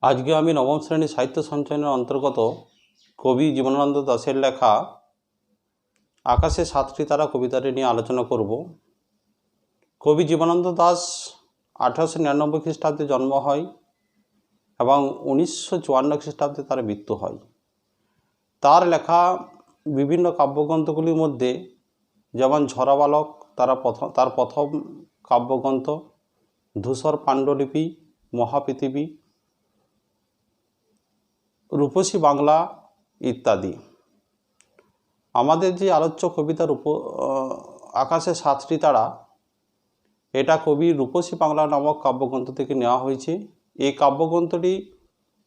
আজকে আমি নবম শ্রেণী সাহিত্য সঞ্চয়নের অন্তর্গত কবি জীবনানন্দ দাশের লেখা আকাশে সাতটি তারা কবিতাটি নিয়ে আলোচনা করব। কবি জীবনানন্দ দাশ 1899 খ্রিস্টাব্দে জন্ম হয় এবং 1954 খ্রিস্টাব্দে তার মৃত্যু হয়। তার লেখা বিভিন্ন কাব্যগ্রন্থগুলির মধ্যে যেমন ঝরা বালক তার প্রথম কাব্যগ্রন্থ, ধূসর পাণ্ডুলিপি, মহাপৃথিবী, রূপসী বাংলা ইত্যাদি। আমাদের যে আলোচ্য কবিতার আকাশে সাতটি তারা, এটা কবি রূপসী বাংলা নামক কাব্যগ্রন্থ থেকে নেওয়া হয়েছে। এই কাব্যগ্রন্থটি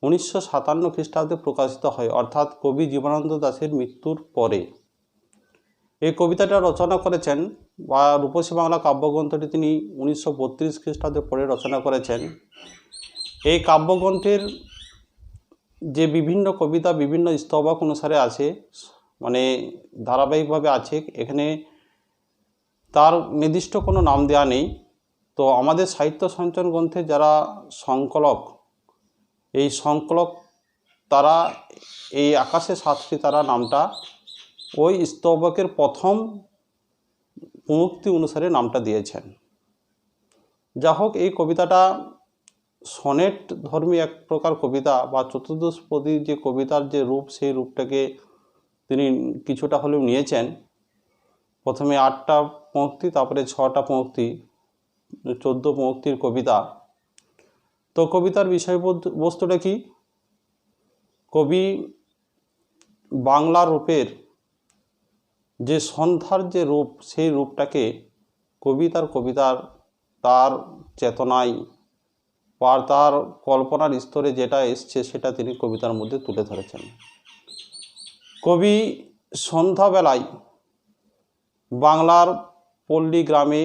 1957 খ্রিস্টাব্দে প্রকাশিত হয়, অর্থাৎ কবি জীবনানন্দ দাশের মৃত্যুর পরে। এই কবিতাটা রচনা করেছেন বা রূপসী বাংলা কাব্যগ্রন্থটি তিনি 1932 খ্রিস্টাব্দে পরে রচনা করেছেন। এই কাব্যগ্রন্থের যে বিভিন্ন কবিতা বিভিন্ন স্তবক অনুসারে আছে, মানে ধারাবাহিকভাবে আছে, এখানে তার নির্দিষ্ট কোনো নাম দেওয়া নেই। তো আমাদের সাহিত্য সঞ্চয়ন গ্রন্থে যারা সংকলক, এই সংকলক তারা এই আকাশে সাতটি তারা নামটা ওই স্তবকের প্রথম পঙ্ক্তি অনুসারে নামটা দিয়েছেন। যা হোক, এই কবিতাটা সনেট ধর্মী এক প্রকার কবিতা বা চতুর্দশপদী যে কবিতার যে রূপ, সেই রূপটাকে তিনি কিছুটা হলেও নিয়েছেন। প্রথমে 8টা পঙ্ক্তি, তারপরে 6টা পঙ্ক্তি, 14 পঙ্ক্তির কবিতা। তো কবিতার বিষয়বস্তুটা কি? কবি বাংলা রূপের যে সন্ধ্যার যে রূপ, সেই রূপটাকে কবিতার তার চেতনায় বা তার কল্পনার স্তরে যেটা এসছে সেটা তিনি কবিতার মধ্যে তুলে ধরেছেন। কবি সন্ধ্যাবেলায় বাংলার পল্লী গ্রামে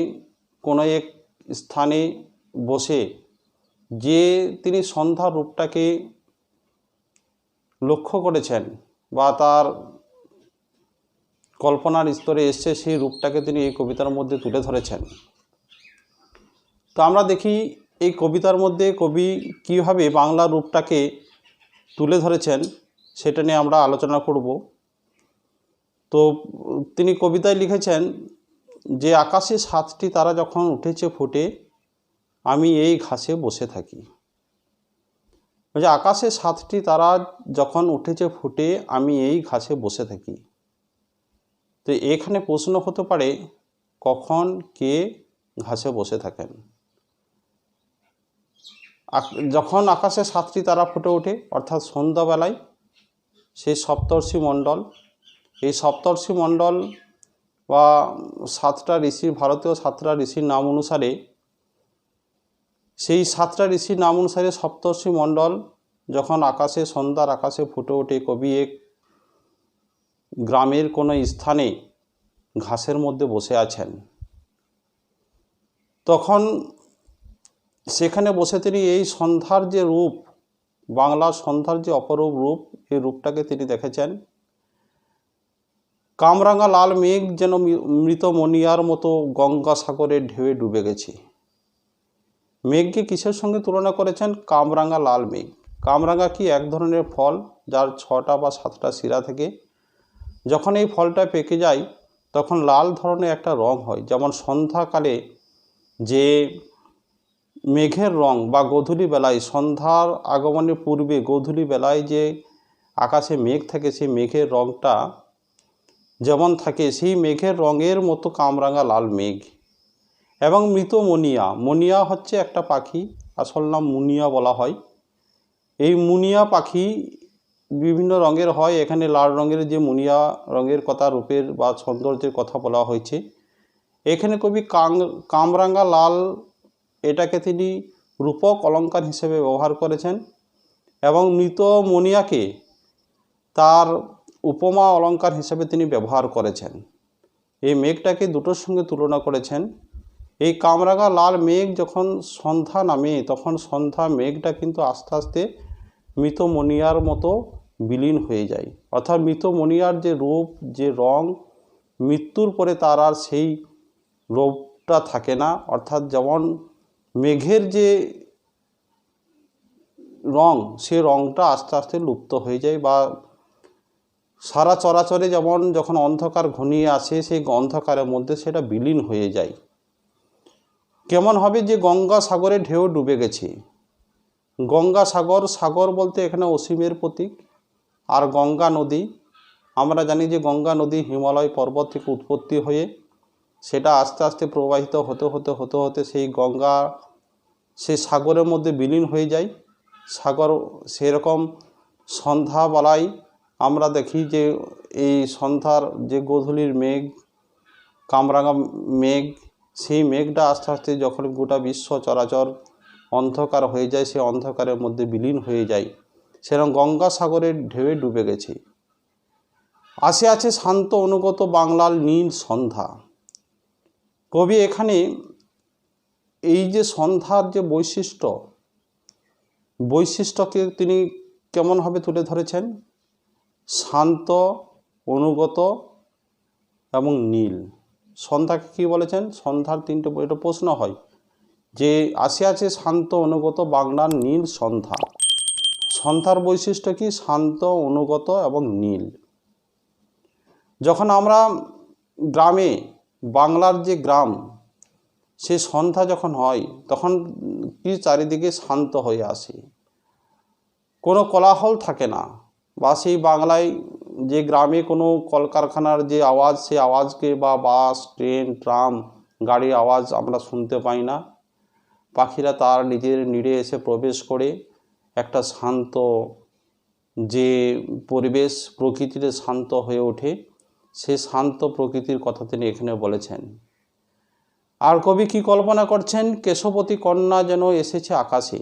কোনো এক স্থানে বসে যে তিনি সন্ধ্যার রূপটাকে লক্ষ্য করেছেন বা তার কল্পনার স্তরে এসছে, সেই রূপটাকে তিনি এই কবিতার মধ্যে তুলে ধরেছেন। তো আমরা দেখি এই কবিতার মধ্যে কবি কীভাবে বাংলা রূপটাকে তুলে ধরেছেন সেটা নিয়ে আমরা আলোচনা করব। তো তিনি কবিতায় লিখেছেন যে আকাশে সাতটি তারা যখন উঠেছে ফুটে, আমি এই ঘাসে বসে থাকি। যে আকাশে সাতটি তারা যখন উঠেছে ফুটে, আমি এই ঘাসে বসে থাকি। তো এখানে প্রশ্ন হতে পারে, কখন কে ঘাসে বসে থাকেন? যখন আকাশে সাতটি তারা ফুটে ওঠে, অর্থাৎ সন্ধ্যাবেলায়, সেই সপ্তর্ষি মণ্ডল, এই সপ্তর্ষি মণ্ডল বা সাতটা ঋষির, ভারতীয় সাতটা ঋষির নাম অনুসারে, সেই সাতটা ঋষির নাম অনুসারে সপ্তর্ষি মণ্ডল যখন আকাশে, সন্ধ্যার আকাশে ফুটে ওঠে, কবি এক গ্রামের কোনো স্থানে ঘাসের মধ্যে বসে আছেন। তখন সেখানে বসে তিনি এই সন্ধ্যার যে রূপ, বাংলার সন্ধ্যার যে অপরূপ রূপ, এই রূপটাকে তিনি দেখেছেন। কামরাঙা লাল মেঘ যেন মৃত মনিয়ার মতো গঙ্গাসাগরের ঢেউয়ে ডুবে গেছে। মেঘকে কিসের সঙ্গে তুলনা করেছেন? কামরাঙা লাল মেঘ। কামরাঙা কি? এক ধরনের ফল, যার 6টা বা 7টা শিরা থেকে যখন এই ফলটা পেকে যায় তখন লাল ধরনের একটা রং হয়। যেমন সন্ধ্যাকালে যে মেঘের রং বা গোধূলি বেলায়, সন্ধ্যার আগমনের পূর্বে গোধূলি বেলায় যে আকাশে মেঘ থাকে, সেই মেঘের রংটা যেমন থাকে, সেই মেঘের রঙের মতো কামরাঙা লাল মেঘ। এবং মৃত মনিয়া, মনিয়া হচ্ছে একটা পাখি, আসল নাম মুনিয়া বলা হয়। এই মুনিয়া পাখি বিভিন্ন রঙের হয়। এখানে লাল রঙের যে মুনিয়া রঙের কথা, রূপের বা সৌন্দর্যের কথা বলা হয়েছে। এখানে কবি কামরাঙা লাল এটাকে তিনি রূপক অলঙ্কার হিসেবে ব্যবহার করেছেন এবং মৃত মনিয়াকে তার উপমা অলঙ্কার হিসেবে তিনি ব্যবহার করেছেন। এই মেঘটাকে দুটোর সঙ্গে তুলনা করেছেন। এই কামরাঙা লাল মেঘ যখন সন্ধ্যা নামে, তখন সন্ধ্যা মেঘটা কিন্তু আস্তে আস্তে মৃত মনিয়ার মতো বিলীন হয়ে যায়। অর্থাৎ মৃত মনিয়ার যে রূপ, যে রং, মৃত্যুর পরে তার আর সেই রূপটা থাকে না। অর্থাৎ যেমন মেঘের যে রং, সে রংটা আস্তে আস্তে লুপ্ত হয়ে যায়, বা সারা চরাচরে যেমন যখন অন্ধকার ঘনিয়ে আসে সেই অন্ধকারের মধ্যে সেটা বিলীন হয়ে যায়। কেমন হবে যে গঙ্গা সাগরে ঢেউ ডুবে গেছে। গঙ্গা সাগর, সাগর বলতে এখানে অসীমের প্রতীক। আর গঙ্গা নদী, আমরা জানি যে গঙ্গা নদী হিমালয় পর্বত থেকে উৎপত্তি হয়ে সেটা আস্তে আস্তে প্রবাহিত হতে হতে হতে হতে সেই গঙ্গা সেই সাগরের মধ্যে বিলীন হয়ে যায়। সাগর সেরকম সন্ধ্যাবেলায় আমরা দেখি যে এই সন্ধ্যার যে গোধূলির মেঘ, কামরাঙা মেঘ, সেই মেঘটা আস্তে আস্তে যখন গোটা বিশ্ব চরাচর অন্ধকার হয়ে যায়, সেই অন্ধকারের মধ্যে বিলীন হয়ে যায়, সেরকম গঙ্গা সাগরের ঢেউয়ে ডুবে গেছে। আসে আছে শান্ত অনুগত বাংলার নীল সন্ধ্যা। কবি এখানে এই যে সন্ধ্যার যে বৈশিষ্ট্যকে তিনি কেমনভাবে তুলে ধরেছেন? শান্ত, অনুগত এবং নীল। সন্ধ্যাকে কী বলেছেন? সন্ধ্যার তিনটে এটা প্রশ্ন হয় যে আসে আছে শান্ত অনুগত বাংলার নীল সন্ধ্যা। সন্ধ্যার বৈশিষ্ট্য কি? শান্ত, অনুগত এবং নীল। যখন আমরা গ্রামে, বাংলার যে গ্রাম, সে সন্ধ্যা যখন হয় তখন কি চারিদিকে শান্ত হয়ে আসে, কোনো কোলাহল থাকে না, বা সেই বাংলায় যে গ্রামে কোনো কলকারখানার যে আওয়াজ, সেই আওয়াজকে, বা বাস, ট্রেন, ট্রাম, গাড়ির আওয়াজ আমরা শুনতে পাই না। পাখিরা তার নিজের নিড়ে এসে প্রবেশ করে একটা শান্ত যে পরিবেশ, প্রকৃতিতে শান্ত হয়ে ওঠে, সে শান্ত প্রকৃতির কথা তিনি এখানে বলেছেন। আর কবি কি কল্পনা করছেন? কেশবতী কন্যা যেন এসেছে আকাশে।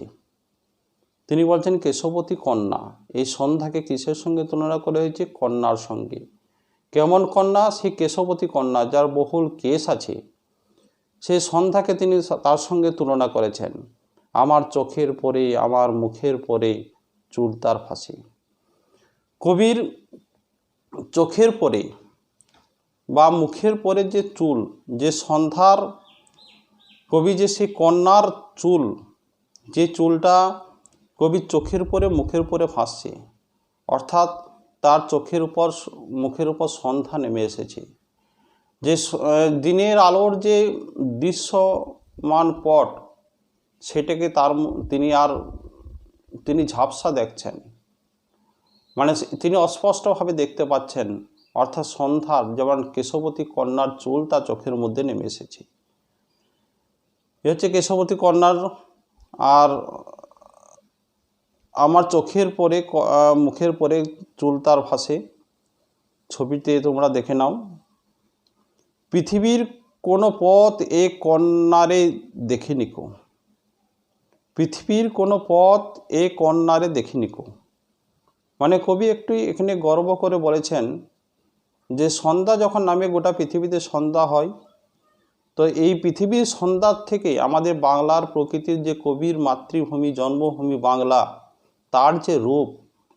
তিনি বলছেন কেশবতী কন্যা। এই সন্ধ্যাকে কিসের সঙ্গে তুলনা করা হয়েছে? কন্যার সঙ্গে। কেমন কন্যা? সেই কেশবতী কন্যা, যার বহুল কেশ আছে, সেই সন্ধ্যাকে তিনি তার সঙ্গে তুলনা করেছেন। আমার চোখের পরে, আমার মুখের পরে চুল তার ফাঁসে। কবির চোখের পরে বা মুখের পরে যে চুল, যে সন্ধ্যার কবি যে সেই কন্যার চুল, যে চুলটা কবির চোখের পরে মুখের পরে ফাঁসছে, অর্থাৎ তার চোখের উপর মুখের উপর সন্ধ্যা নেমে এসেছে। যে দিনের আলোর যে দৃশ্যমান পট, সেটাকে তিনি ঝাপসা দেখছেন, মানে তিনি অস্পষ্টভাবে দেখতে পাচ্ছেন। অর্থাৎ সন্ধ্যার যেমন কেশবতী কন্যার চুল তার চোখের মধ্যে নেমে এসেছে। এ হচ্ছে কেশবতী কন্যার। আর আমার চোখের পরে, মুখের পরে চুল তার ভাসে, ছবিতে তোমরা দেখে নাও। পৃথিবীর কোনো পথ এ কন্যারে দেখেনি কো। পৃথিবীর কোনো পথ এ কন্যারে দেখেনি কো। মানে কবি একটু এখানে গর্ব করে বলেছেন যে সন্ধ্যা যখন নামে গোটা পৃথিবীতে সন্ধ্যা হয়, তো এই পৃথিবীর সন্ধ্যার থেকে আমাদের বাংলার প্রকৃতির যে কবির মাতৃভূমি, জন্মভূমি বাংলা, তার যে রূপ,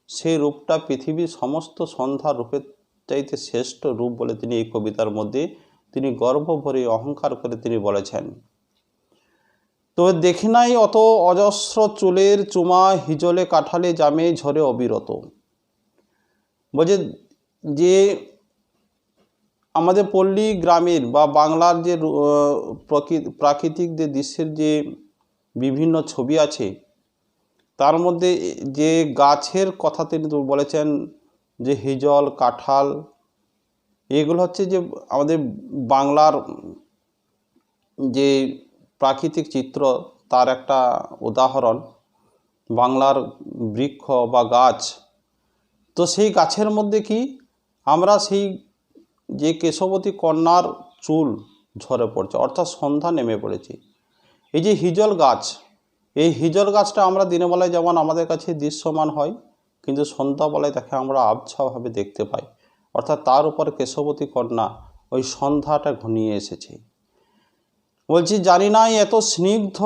সেই রূপটা পৃথিবীর সমস্ত সন্ধ্যা রূপের চাইতে শ্রেষ্ঠ রূপ বলে তিনি এই কবিতার মধ্যে তিনি গর্ব ভরে, অহংকার করে তিনি বলেছেন। তো দেখি নাই অত অজস্র চুলের চুমা, হিজলে কাঠালে জামে ঝরে অবিরত। বলছে যে আমাদের পল্লী গ্রামের বা বাংলার যে প্রাকৃতিক যে দৃশ্যের যে বিভিন্ন ছবি আছে, তার মধ্যে যে গাছের কথা তিনি বলেছেন, যে হিজল, কাঁঠাল, এগুলো হচ্ছে যে আমাদের বাংলার যে প্রাকৃতিক চিত্র, তার একটা উদাহরণ বাংলার বৃক্ষ বা গাছ। তো সেই গাছের মধ্যে কি আমরা সেই যে কেশবতী কন্যার চুল ঝরে পড়ছে, অর্থাৎ সন্ধ্যা নেমে পড়েছে। এই যে হিজল গাছ, এই হিজল গাছটা আমরা দিনের বেলায় যেমন আমাদের কাছে দৃশ্যমান হয়, কিন্তু সন্ধ্যাবেলায় তাকে আমরা আবছাভাবে দেখতে পাই। অর্থাৎ তার উপর কেশবতী কন্যা, ওই সন্ধ্যাটা ঘনিয়ে এসেছে। বলছি জানি নাই এত স্নিগ্ধ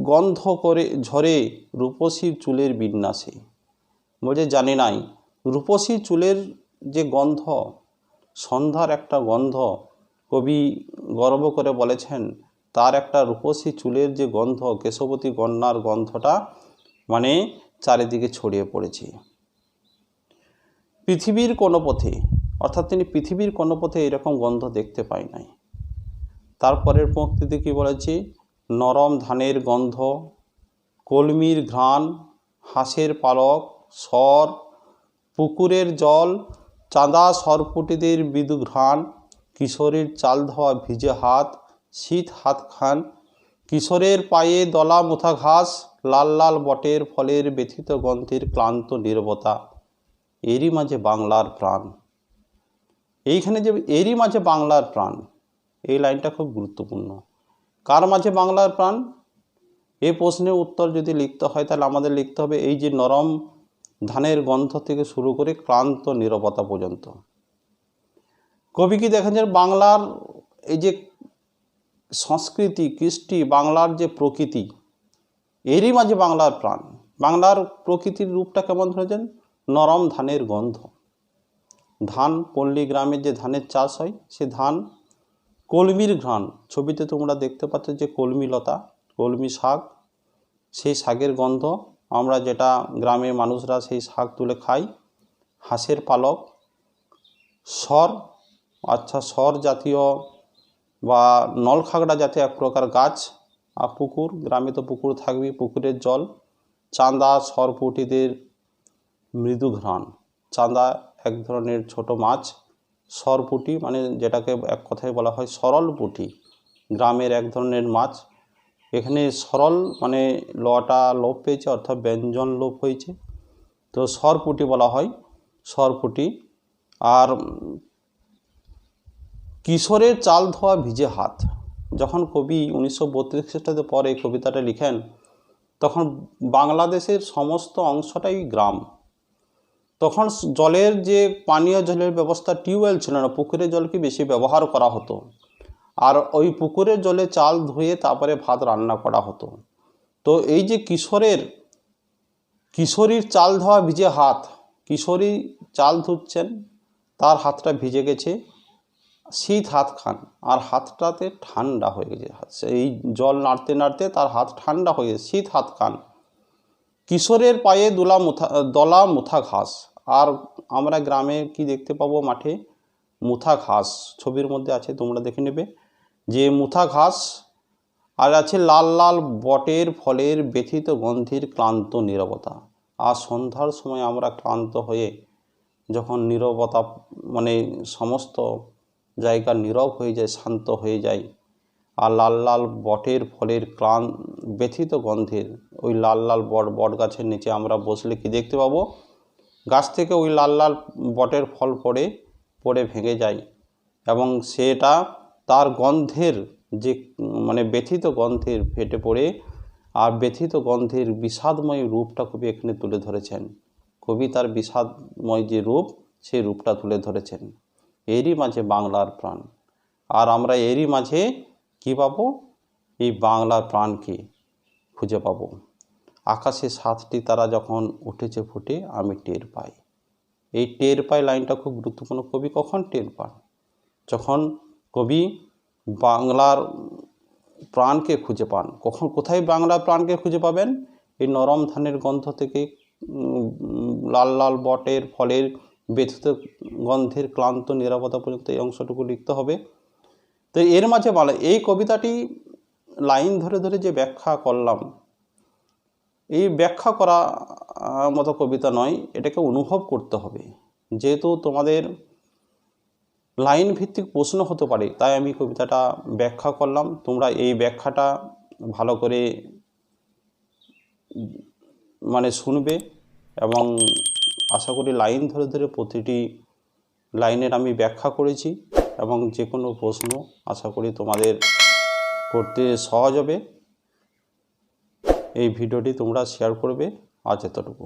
গন্ধ করে ঝরে রূপসীর চুলের বিন্যাসে। বলছে জানি নাই রূপসী চুলের যে গন্ধ, সন্ধ্যার একটা গন্ধ, কবি গর্ব করে বলেছেন তার একটা রূপসী চুলের যে গন্ধ, কেশবতী কন্যার গন্ধটা মানে চারিদিকে ছড়িয়ে পড়েছে। পৃথিবীর কোনো পথে, অর্থাৎ তিনি পৃথিবীর কোনো পথে এরকম গন্ধ দেখতে পাই নাই। তারপরের পংক্তিতে কি বলেছি, নরম ধানের গন্ধ, কলমির ঘ্রাণ, হাঁসের পালক, স্বর, পুকুরের জল, চাঁদা সরপুটিদের মৃদু ঘ্রাণ, কিশোরীর চাল ধোয়া ভিজে হাত, শীত হাত খান, কিশোরের পায়ে দলা মুথা ঘাস, লাল লাল বটের ফলের ব্যথিত গন্ধের ক্লান্ত নীরবতা, এরই মাঝে বাংলার প্রাণ। এইখানে যে এরই মাঝে বাংলার প্রাণ, এই লাইনটা খুব গুরুত্বপূর্ণ। কার মাঝে বাংলার প্রাণ? এই প্রশ্নের উত্তর যদি লিখতে হয় তাহলে আমাদের লিখতে হবে এই যে নরম ধানের গন্ধ থেকে শুরু করে ক্লান্ত নীরবতা পর্যন্ত। কবি কি দেখেছেন বাংলার এই যে সংস্কৃতি, কৃষ্টি, বাংলার যে প্রকৃতি, এরই মাঝে বাংলার প্রাণ। বাংলার প্রকৃতির রূপটা কেমন ধরেছেন? নরম ধানের গন্ধ। ধান, পল্লী গ্রামে যে ধানের চাষ হয় সে ধান, কলমির ঘ্রাণ, ছবিতে তোমরা দেখতে পাচ্ছ যে কলমি লতা, কলমি শাক, সেই শাকের গন্ধ, আমরা যেটা গ্রামের মানুষরা সেই শাক তুলে খাই। হাঁসের পালক, স্বর, স্বর জাতীয় বা নলখাগড়া জাতীয় এক প্রকার গাছ, আর পুকুর, গ্রামে তো পুকুর থাকবেই, পুকুরের জল, চাঁদা সরপুটিদের মৃদু ঘ্রাণ, চাঁদা এক ধরনের ছোট মাছ, সরপুটি মানে যেটাকে এক কথায় বলা হয় সরল পুঁটি, গ্রামের এক ধরনের মাছ। এখানে সরল মানে লটা লোপ পেয়েছে, অর্থাৎ ব্যঞ্জন লোপ হয়েছে, তো সরপুটি বলা হয়, সরপুটি। আর কিশোরের চাল ধোয়া ভিজে হাত। যখন কবি 1932 খ্রিস্টাব্দে পরে কবিতাটা লিখেন তখন বাংলাদেশের সমস্ত অংশটাই গ্রাম। তখন জলের যে পানীয় জলের ব্যবস্থা, টিউবওয়েল ছিল না, পুকুরের জলকে বেশি ব্যবহার করা হতো। আর ওই পুকুরের জলে চাল ধুয়ে তারপরে ভাত রান্না করা হতো। তো এই যে কিশোরীর চাল ধোয়া ভিজে হাত, কিশোরী চাল ধুচ্ছেন, তার হাতটা ভিজে গেছে, শীত হাত খান, আর হাতটাতে ঠান্ডা হয়ে গেছে, এই জল নাড়তে নাড়তে তার হাত ঠান্ডা হয়ে গেছে, শীত হাত খান। কিশোরের পায়ে দলা মুথা ঘাস। আর আমরা গ্রামে কি দেখতে পাবো? মাঠে মুথা ঘাস, ছবির মধ্যে আছে, তোমরা দেখে নেবে যে মুথা ঘাস। আর আছে লাল লাল বটের ফলের ব্যথিত গন্ধের ক্লান্ত নীরবতা। আর সন্ধ্যার সময় আমরা ক্লান্ত হয়ে যখন নীরবতা মানে সমস্ত জায়গা নীরব হয়ে যায়, শান্ত হয়ে যায়, আর লাল লাল বটের ফলের ব্যথিত গন্ধের, ওই লাল লাল বট গাছের নিচে আমরা বসলে কি দেখতে পাবো? গাছ থেকে ওই লাল লাল বটের ফল পড়ে ভেঙে যায়, এবং সেটা তার গন্ধের যে মানে ব্যথিত গন্ধের ফেটে পড়ে, আর ব্যথিত গন্ধের বিষাদময় রূপটা কবি এখানে তুলে ধরেছেন। কবি তার বিষাদময় যে রূপ, সেই রূপটা তুলে ধরেছেন। এরই মাঝে বাংলার প্রাণ। আর আমরা এরই মাঝে কি পাবো? এই বাংলার প্রাণকে খুঁজে পাবো। আকাশে 7টি তারা যখন উঠেছে ফুটে আমি টের পাই। এই টের পাই লাইনটা খুব গুরুত্বপূর্ণ। কবি কখন টের পান? যখন কবি বাংলার প্রাণকে খুঁজে পান। কোথায় বাংলার প্রাণকে খুঁজে পাবেন? এই নরম ধানের গন্ধ থেকে লাল লাল বটের ফলের ব্যথিত গন্ধের ক্লান্ত নীরবতা পর্যন্ত এই অংশটুকু লিখতে হবে। তো এর মাঝে বলা, এই কবিতাটি লাইন ধরে ধরে যে ব্যাখ্যা করলাম, এই ব্যাখ্যা করা মতো কবিতা নয়, এটাকে অনুভব করতে হবে। যেহেতু তোমাদের লাইন ভিত্তিক প্রশ্ন হতে পারে, তাই আমি কবিতাটা ব্যাখ্যা করলাম। তোমরা এই ব্যাখ্যাটা ভালো করে মানে শুনবে, এবং আশা করি লাইন ধরে ধরে প্রতিটি লাইনের আমি ব্যাখ্যা করেছি, এবং যে কোনো প্রশ্ন আশা করি তোমাদের করতে সহজ হবে। এই ভিডিওটি তোমরা শেয়ার করবে। আজ এতটুকু।